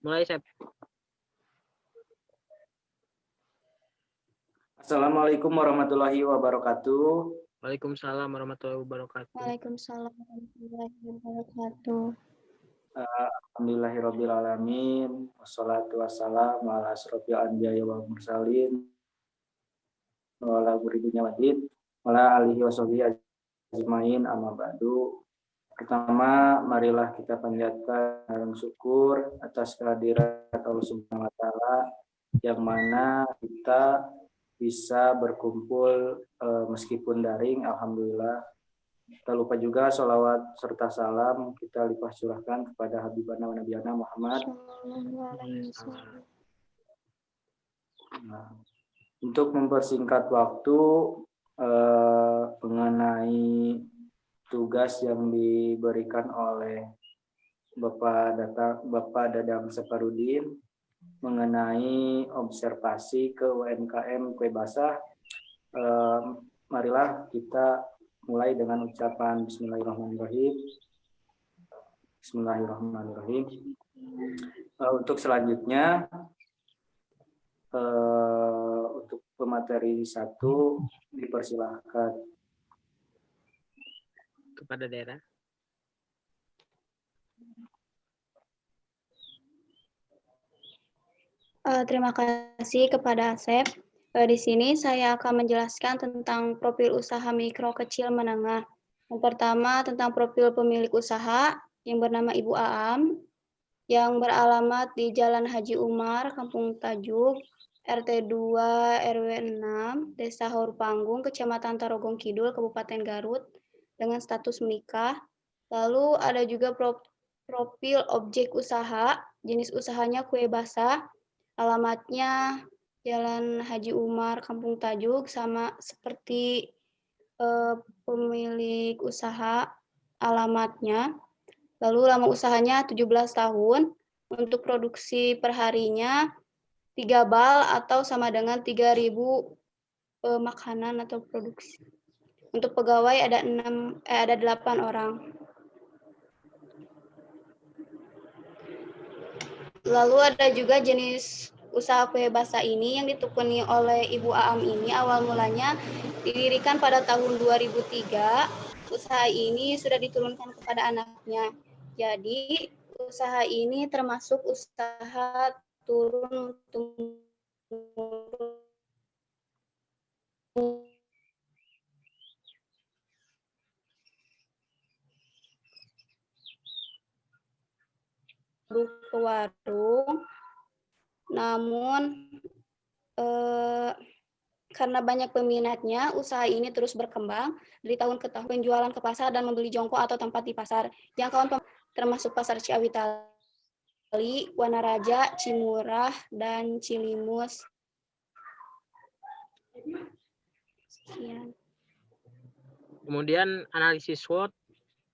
Mulai, Sep. Assalamualaikum warahmatullahi wabarakatuh. Waalaikumsalam warahmatullahi wabarakatuh. Waalaikumsalam warahmatullahi wabarakatuh. Alhamdulillahirrabbilalamin. Wassalatu wassalamu ala asrofil anbiya'i wal mursalin. Wa ala muridinya wadid. Wa ala alihi wa sahbihi ajmain amma ba'du. Pertama, marilah kita panjatkan syukur atas kehadirat Allah Subhanahu wa taala yang mana kita bisa berkumpul meskipun daring, alhamdulillah. Tak lupa juga sholawat serta salam kita limpah curahkan kepada Habibana wa Nabiyana Muhammad. Nah, untuk mempersingkat waktu mengenai tugas yang diberikan oleh Bapak Dadang Saparudin mengenai observasi ke UMKM Kue Basah, marilah kita mulai dengan ucapan Bismillahirrahmanirrahim. Bismillahirrahmanirrahim. Untuk selanjutnya, untuk pemateri 1 dipersilahkan Kepada daerah. Terima kasih kepada Asep. Di sini saya akan menjelaskan tentang profil usaha mikro kecil menengah. Yang pertama tentang profil pemilik usaha yang bernama Ibu Aam, yang beralamat di Jalan Haji Umar, Kampung Tajuk, RT 2 RW 6, Desa Haurpanggung, Kecamatan Tarogong Kidul, Kabupaten Garut, dengan status menikah. Lalu ada juga profil objek usaha, jenis usahanya kue basah, alamatnya Jalan Haji Umar, Kampung Tajuk, sama seperti pemilik usaha alamatnya. Lalu lama usahanya 17 tahun. Untuk produksi perharinya 3 bal atau sama dengan 3.000 makanan atau produksi. Untuk pegawai ada 8 orang. Lalu ada juga jenis usaha kue basah ini yang ditekuni oleh Ibu Aam ini awal mulanya didirikan pada tahun 2003. Usaha ini sudah diturunkan kepada anaknya. Jadi usaha ini termasuk usaha turun ke warung, namun karena banyak peminatnya, usaha ini terus berkembang dari tahun ke tahun, penjualan ke pasar dan membeli jongkok atau tempat di pasar. Jangkauan termasuk pasar Ciawi Tali, Wanaraja, Cimurah, dan Cilimus. Sekian. Kemudian analisis SWOT,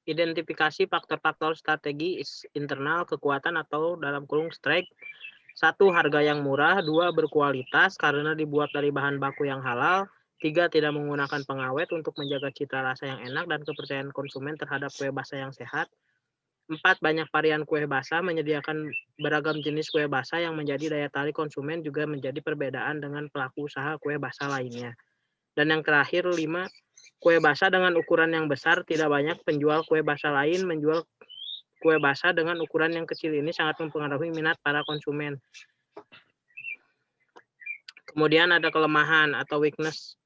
identifikasi faktor-faktor strategi internal kekuatan atau dalam kurung strike. 1. Harga yang murah. 2. Berkualitas karena dibuat dari bahan baku yang halal. 3. Tidak menggunakan pengawet untuk menjaga cita rasa yang enak dan kepercayaan konsumen terhadap kue basah yang sehat. 4. Banyak varian kue basah, menyediakan beragam jenis kue basah yang menjadi daya tarik konsumen juga menjadi perbedaan dengan pelaku usaha kue basah lainnya. Dan yang terakhir 5. Kue basah dengan ukuran yang besar, tidak banyak penjual kue basah lain menjual kue basah dengan ukuran yang kecil ini sangat mempengaruhi minat para konsumen. Kemudian ada kelemahan atau weakness.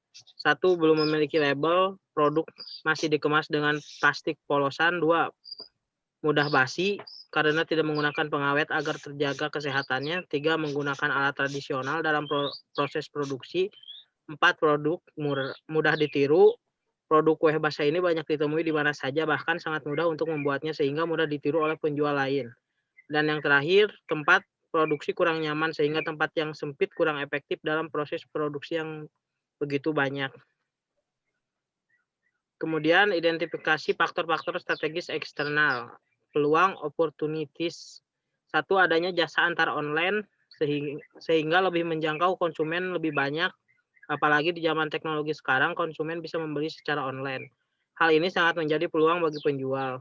1. Belum memiliki label, produk masih dikemas dengan plastik polosan. 2. Mudah basi karena tidak menggunakan pengawet agar terjaga kesehatannya. 3. Menggunakan alat tradisional dalam proses produksi. 4. Produk mudah ditiru. Produk kue basah ini banyak ditemui di mana saja, bahkan sangat mudah untuk membuatnya sehingga mudah ditiru oleh penjual lain. Dan yang terakhir, tempat produksi kurang nyaman sehingga tempat yang sempit kurang efektif dalam proses produksi yang begitu banyak. Kemudian identifikasi faktor-faktor strategis eksternal, peluang opportunities. 1. Adanya jasa antar online sehingga lebih menjangkau konsumen lebih banyak. Apalagi di zaman teknologi sekarang, konsumen bisa membeli secara online. Hal ini sangat menjadi peluang bagi penjual.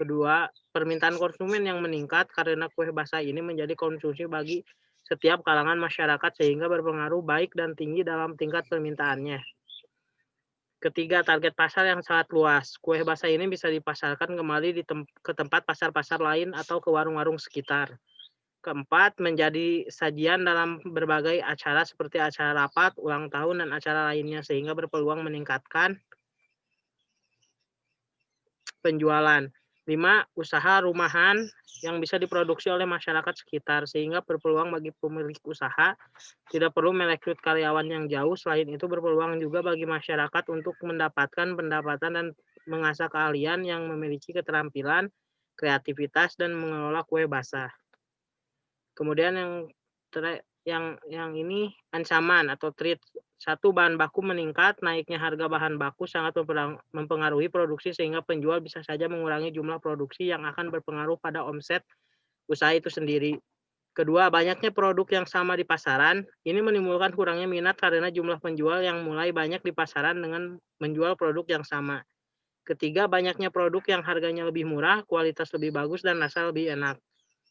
Kedua, permintaan konsumen yang meningkat karena kue basah ini menjadi konsumsi bagi setiap kalangan masyarakat sehingga berpengaruh baik dan tinggi dalam tingkat permintaannya. Ketiga, target pasar yang sangat luas. Kue basah ini bisa dipasarkan kembali ke tempat pasar-pasar lain atau ke warung-warung sekitar. Keempat, menjadi sajian dalam berbagai acara seperti acara rapat, ulang tahun, dan acara lainnya sehingga berpeluang meningkatkan penjualan. 5. Usaha rumahan yang bisa diproduksi oleh masyarakat sekitar sehingga berpeluang bagi pemilik usaha tidak perlu merekrut karyawan yang jauh. Selain itu berpeluang juga bagi masyarakat untuk mendapatkan pendapatan dan mengasah keahlian yang memiliki keterampilan, kreativitas, dan mengelola kue basah. Kemudian yang ini ancaman atau threat. 1. Bahan baku meningkat, naiknya harga bahan baku sangat mempengaruhi produksi sehingga penjual bisa saja mengurangi jumlah produksi yang akan berpengaruh pada omset usaha itu sendiri. Kedua, banyaknya produk yang sama di pasaran. Ini menimbulkan kurangnya minat karena jumlah penjual yang mulai banyak di pasaran dengan menjual produk yang sama. Ketiga, banyaknya produk yang harganya lebih murah, kualitas lebih bagus, dan rasa lebih enak.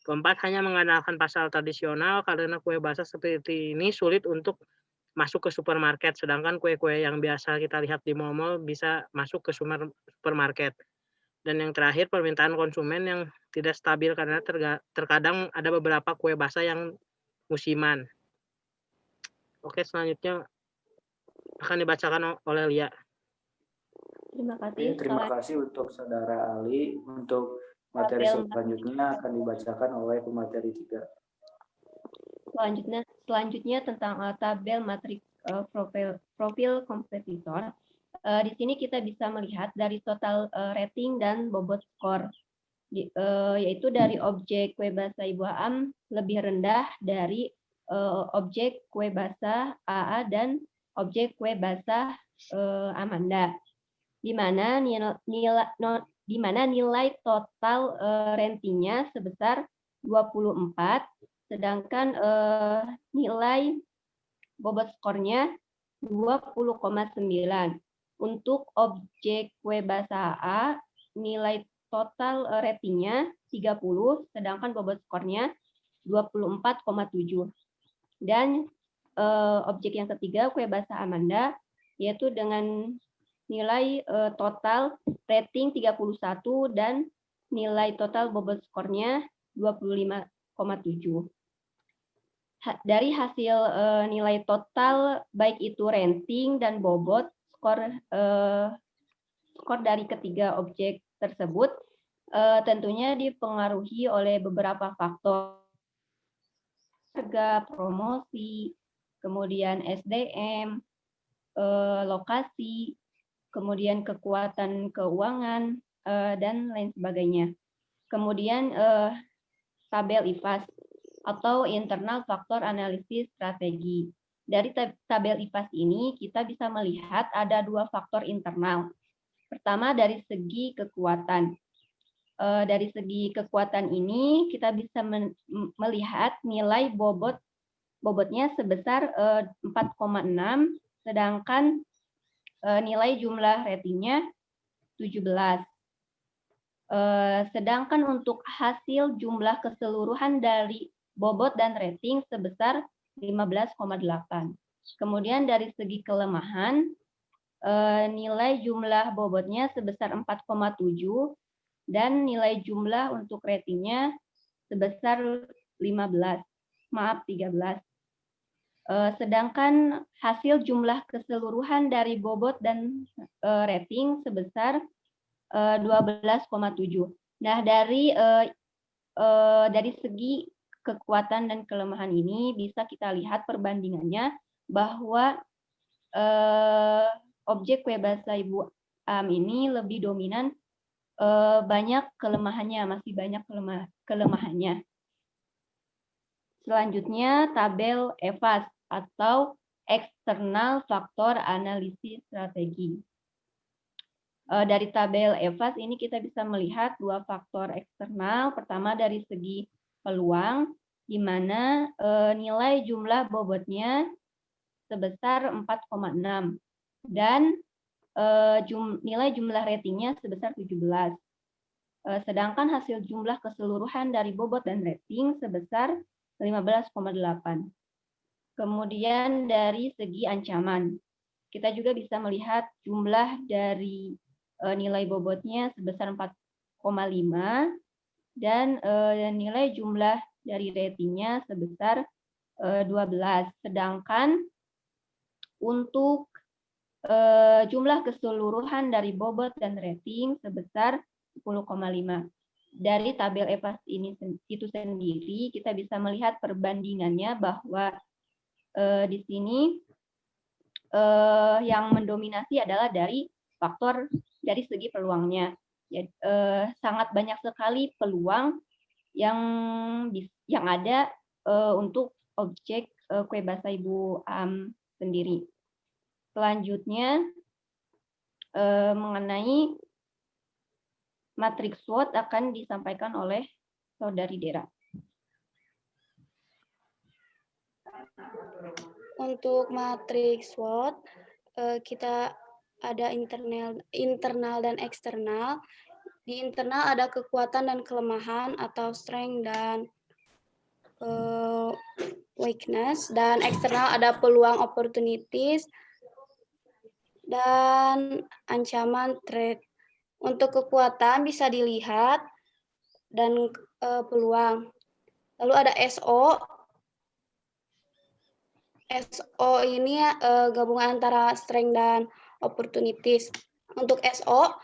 Keempat, hanya mengandalkan pasar tradisional karena kue basah seperti ini sulit untuk masuk ke supermarket, sedangkan kue-kue yang biasa kita lihat di mall-mall bisa masuk ke supermarket. Dan yang terakhir, permintaan konsumen yang tidak stabil karena terkadang ada beberapa kue basah yang musiman. Oke, selanjutnya akan dibacakan oleh Lia. Terima kasih untuk Saudara Ali. Untuk materi selanjutnya akan dibacakan oleh pemateri 3. Selanjutnya tentang tabel matrik profil kompetitor. Di sini kita bisa melihat dari total rating dan bobot skor, yaitu dari objek kue basah Ibu Am lebih rendah dari objek kue basah AA dan objek kue basah Amanda, di mana nilai total ratingnya sebesar 24, sedangkan nilai bobot skornya 20,9. Untuk objek kue basah A, nilai total ratingnya 30, sedangkan bobot skornya 24,7. Dan objek yang ketiga, kue basah Amanda, yaitu dengan nilai total rating 31 dan nilai total bobot skornya 25,7. Dari hasil nilai total baik itu rating dan bobot skor dari ketiga objek tersebut tentunya dipengaruhi oleh beberapa faktor, harga, promosi, kemudian SDM, lokasi, kemudian kekuatan keuangan dan lain sebagainya. Kemudian tabel IFAS atau internal faktor analisis strategi. Dari tabel IFAS ini kita bisa melihat ada 2 faktor internal. Pertama dari segi kekuatan. Dari segi kekuatan ini kita bisa melihat nilai bobotnya sebesar 4,6, sedangkan nilai jumlah ratingnya 17. Sedangkan untuk hasil jumlah keseluruhan dari bobot dan rating sebesar 15,8. Kemudian dari segi kelemahan, nilai jumlah bobotnya sebesar 4,7 dan nilai jumlah untuk ratingnya sebesar 13. Sedangkan hasil jumlah keseluruhan dari bobot dan rating sebesar 12,7. Nah, dari segi kekuatan dan kelemahan ini bisa kita lihat perbandingannya bahwa objek kue basah Ibu Am ini lebih dominan, banyak kelemahannya, masih banyak kelemahannya. Selanjutnya tabel EVAS atau eksternal faktor analisis strategi. Dari tabel EVAS ini kita bisa melihat 2 faktor eksternal. Pertama dari segi peluang, di mana nilai jumlah bobotnya sebesar 4,6 dan nilai jumlah ratingnya sebesar 17. Sedangkan hasil jumlah keseluruhan dari bobot dan rating sebesar 15,8. Kemudian dari segi ancaman, kita juga bisa melihat jumlah dari nilai bobotnya sebesar 4,5 dan nilai jumlah dari ratingnya sebesar 12. Sedangkan untuk jumlah keseluruhan dari bobot dan rating sebesar 10,5. Dari tabel EPAS itu sendiri kita bisa melihat perbandingannya bahwa di sini yang mendominasi adalah dari faktor dari segi peluangnya. Jadi, sangat banyak sekali peluang yang ada untuk objek kue basah Ibu Am sendiri. Selanjutnya mengenai matriks SWOT akan disampaikan oleh Saudari Dera. Untuk matriks SWOT, kita ada internal dan eksternal. Di internal ada kekuatan dan kelemahan atau strength dan weakness, dan eksternal ada peluang opportunities dan ancaman threat. Untuk kekuatan bisa dilihat dan peluang. Lalu ada SO. SO ini gabungan antara strength dan opportunities. Untuk SO,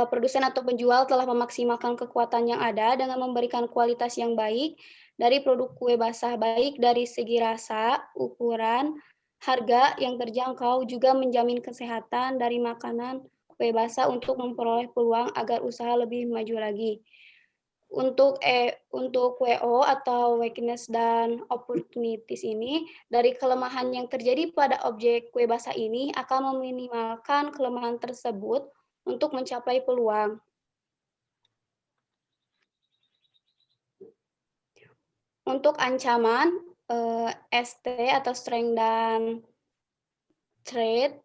produsen atau penjual telah memaksimalkan kekuatan yang ada dengan memberikan kualitas yang baik dari produk kue basah, baik dari segi rasa, ukuran, harga yang terjangkau, juga menjamin kesehatan dari makanan kue basah untuk memperoleh peluang agar usaha lebih maju lagi. Untuk WO atau weakness dan opportunities ini, dari kelemahan yang terjadi pada objek kue basah ini akan meminimalkan kelemahan tersebut untuk mencapai peluang. Untuk ancaman, ST atau strength dan threat,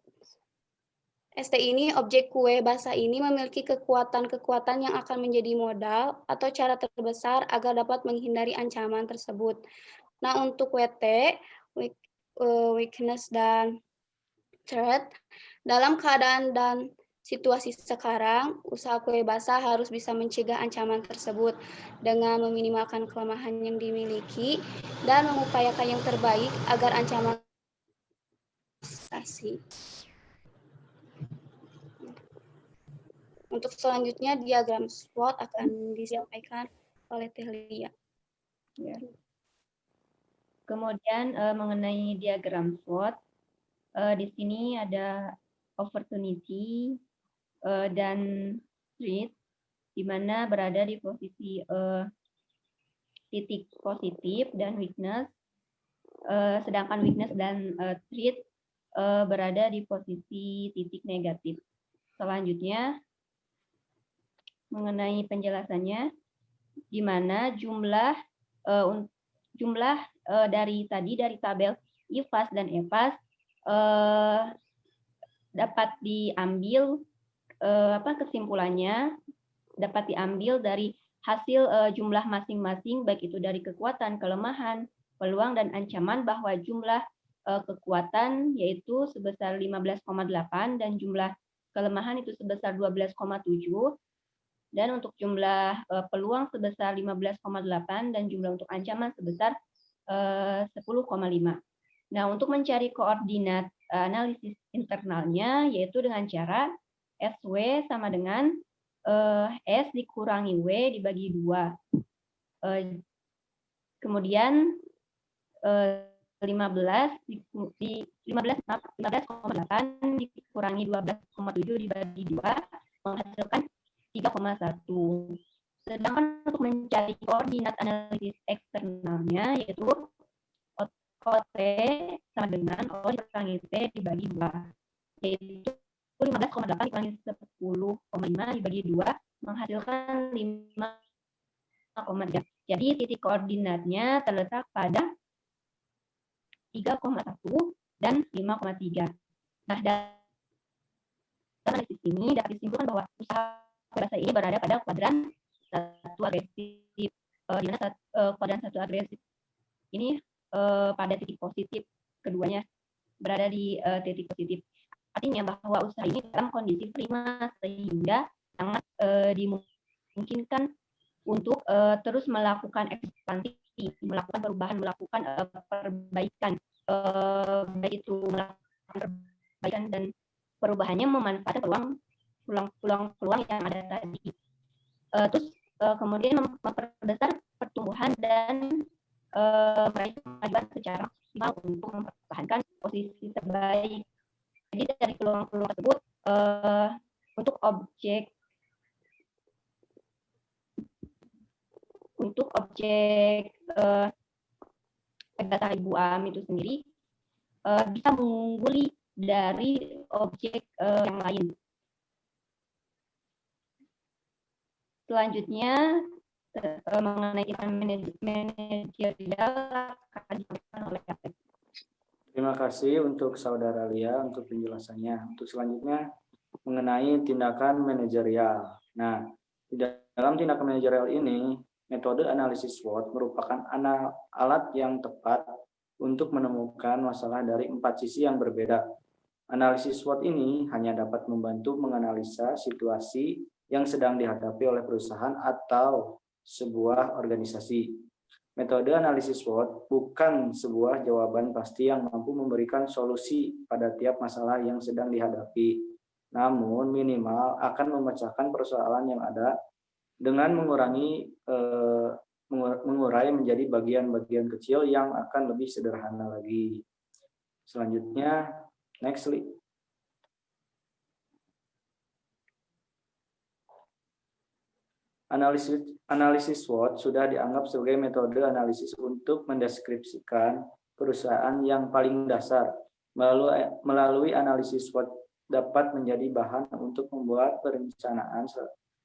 ST ini, objek kue basah ini memiliki kekuatan-kekuatan yang akan menjadi modal atau cara terbesar agar dapat menghindari ancaman tersebut. Nah, untuk WT, weakness dan threat, dalam keadaan dan situasi sekarang, usaha kue basah harus bisa mencegah ancaman tersebut dengan meminimalkan kelemahan yang dimiliki dan mengupayakan yang terbaik agar ancaman teratasi. Untuk selanjutnya, diagram SWOT akan disampaikan oleh Teh Lia. Ya. Kemudian mengenai diagram SWOT, di sini ada opportunity dan threat, di mana berada di posisi titik positif dan weakness, sedangkan weakness dan threat berada di posisi titik negatif. Selanjutnya, mengenai penjelasannya, di mana jumlah dari tabel IFAS dan EPAS dapat diambil kesimpulannya dapat diambil dari hasil jumlah masing-masing, baik itu dari kekuatan, kelemahan, peluang, dan ancaman, bahwa jumlah kekuatan yaitu sebesar 15,8 dan jumlah kelemahan itu sebesar 12,7. Dan untuk jumlah peluang sebesar 15,8 dan jumlah untuk ancaman sebesar 10,5. Nah, untuk mencari koordinat analisis internalnya, yaitu dengan cara SW sama dengan S dikurangi W dibagi 2. Kemudian 15,8 dikurangi 12,7 dibagi 2 menghasilkan 3,1. Sedangkan untuk mencari koordinat analisis eksternalnya, yaitu OT sama dengan O dikurangi T dibagi 2, yaitu 15,8 dikurangi 10,5 dibagi 2 menghasilkan 5,3. Jadi titik koordinatnya terletak pada 3,1 dan 5,3. Nah, dalam analisis ini dapat disimpulkan bahwa usaha kue basah ini berada pada kuadran satu agresif, di mana kuadran satu agresif ini pada titik positif, keduanya berada di titik positif. Artinya bahwa usaha ini dalam kondisi prima sehingga sangat dimungkinkan untuk terus melakukan ekspansi, melakukan perubahan, melakukan perbaikan, baik itu melakukan perbaikan dan perubahannya memanfaatkan peluang yang ada tadi. Terus kemudian memperbesar pertumbuhan dan meraih kemajuan secara maksimal untuk mempertahankan posisi terbaik. Jadi dari peluang-peluang tersebut untuk objek data Ibu Am itu sendiri bisa mengungguli dari objek yang lain. Selanjutnya mengenai manajerial akan disampaikan oleh Kapten. Terima kasih untuk Saudara Lia untuk penjelasannya. Untuk selanjutnya mengenai tindakan manajerial. Nah, di dalam tindakan manajerial ini, metode analisis SWOT merupakan alat yang tepat untuk menemukan masalah dari 4 sisi yang berbeda. Analisis SWOT ini hanya dapat membantu menganalisa situasi yang sedang dihadapi oleh perusahaan atau sebuah organisasi. Metode analisis SWOT bukan sebuah jawaban pasti yang mampu memberikan solusi pada tiap masalah yang sedang dihadapi, namun minimal akan memecahkan persoalan yang ada dengan mengurai menjadi bagian-bagian kecil yang akan lebih sederhana lagi. Selanjutnya, next slide. Analisis SWOT sudah dianggap sebagai metode analisis untuk mendeskripsikan perusahaan yang paling dasar. Melalui analisis SWOT dapat menjadi bahan untuk membuat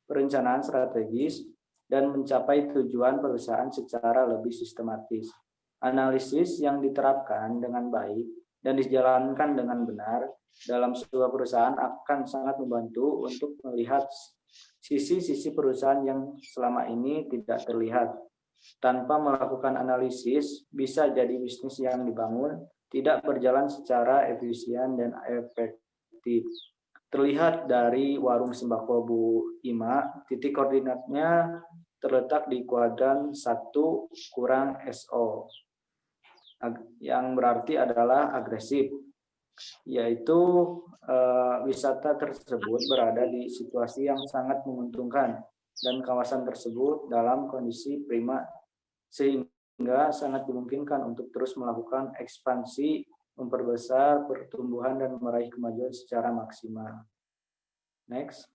perencanaan strategis dan mencapai tujuan perusahaan secara lebih sistematis. Analisis yang diterapkan dengan baik dan dijalankan dengan benar dalam sebuah perusahaan akan sangat membantu untuk melihat sisi-sisi perusahaan yang selama ini tidak terlihat. Tanpa melakukan analisis, bisa jadi bisnis yang dibangun tidak berjalan secara efisien dan efektif. Terlihat dari warung sembako Bu Ima, titik koordinatnya terletak di kuadran 1 kurang SO, yang berarti adalah agresif, yaitu wisata tersebut berada di situasi yang sangat menguntungkan dan kawasan tersebut dalam kondisi prima sehingga sangat dimungkinkan untuk terus melakukan ekspansi, memperbesar pertumbuhan dan meraih kemajuan secara maksimal. Next.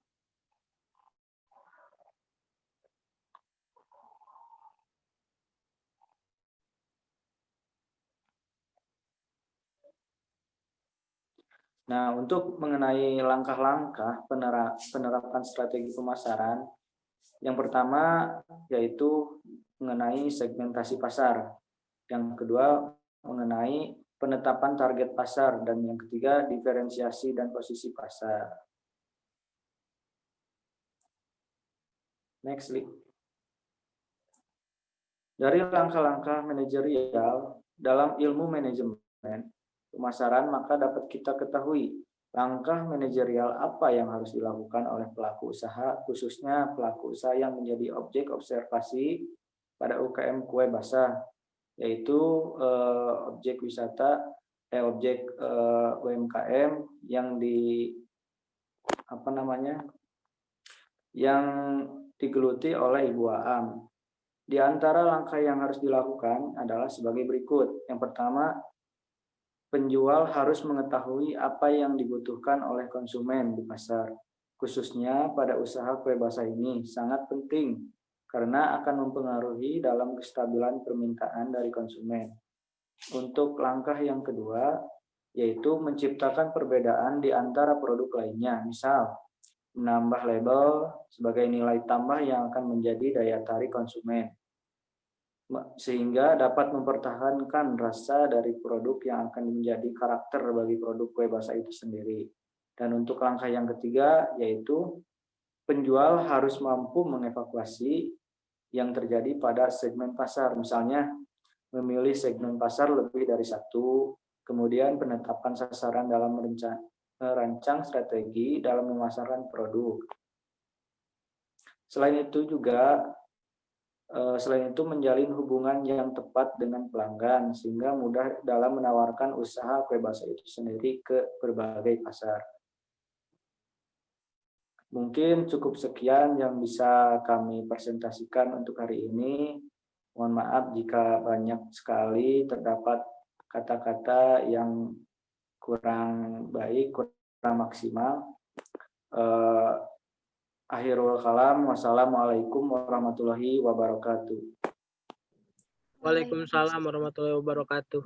Nah, untuk mengenai langkah-langkah penerapan strategi pemasaran, yang pertama yaitu mengenai segmentasi pasar, yang kedua mengenai penetapan target pasar, dan yang ketiga diferensiasi dan posisi pasar. Next slide. Dari langkah-langkah manajerial dalam ilmu manajemen pemasaran, maka dapat kita ketahui langkah manajerial apa yang harus dilakukan oleh pelaku usaha, khususnya pelaku usaha yang menjadi objek observasi pada UKM kue basah, yaitu objek wisata, objek UMKM yang yang digeluti oleh Ibu Aam. Di antara langkah yang harus dilakukan adalah sebagai berikut. Yang pertama, penjual harus mengetahui apa yang dibutuhkan oleh konsumen di pasar. Khususnya pada usaha kue basah ini sangat penting karena akan mempengaruhi dalam kestabilan permintaan dari konsumen. Untuk langkah yang kedua, yaitu menciptakan perbedaan di antara produk lainnya. Misal, menambah label sebagai nilai tambah yang akan menjadi daya tarik konsumen, sehingga dapat mempertahankan rasa dari produk yang akan menjadi karakter bagi produk kue basah itu sendiri. Dan untuk langkah yang ketiga, yaitu penjual harus mampu mengevaluasi yang terjadi pada segmen pasar. Misalnya, memilih segmen pasar lebih dari satu, kemudian penetapan sasaran dalam merancang strategi dalam memasarkan produk. Selain itu menjalin hubungan yang tepat dengan pelanggan sehingga mudah dalam menawarkan usaha kue basah itu sendiri ke berbagai pasar. Mungkin cukup sekian yang bisa kami presentasikan untuk hari ini. Mohon maaf jika banyak sekali terdapat kata-kata yang kurang baik, kurang maksimal. Akhirul kalam, wassalamualaikum warahmatullahi wabarakatuh. Waalaikumsalam warahmatullahi wabarakatuh.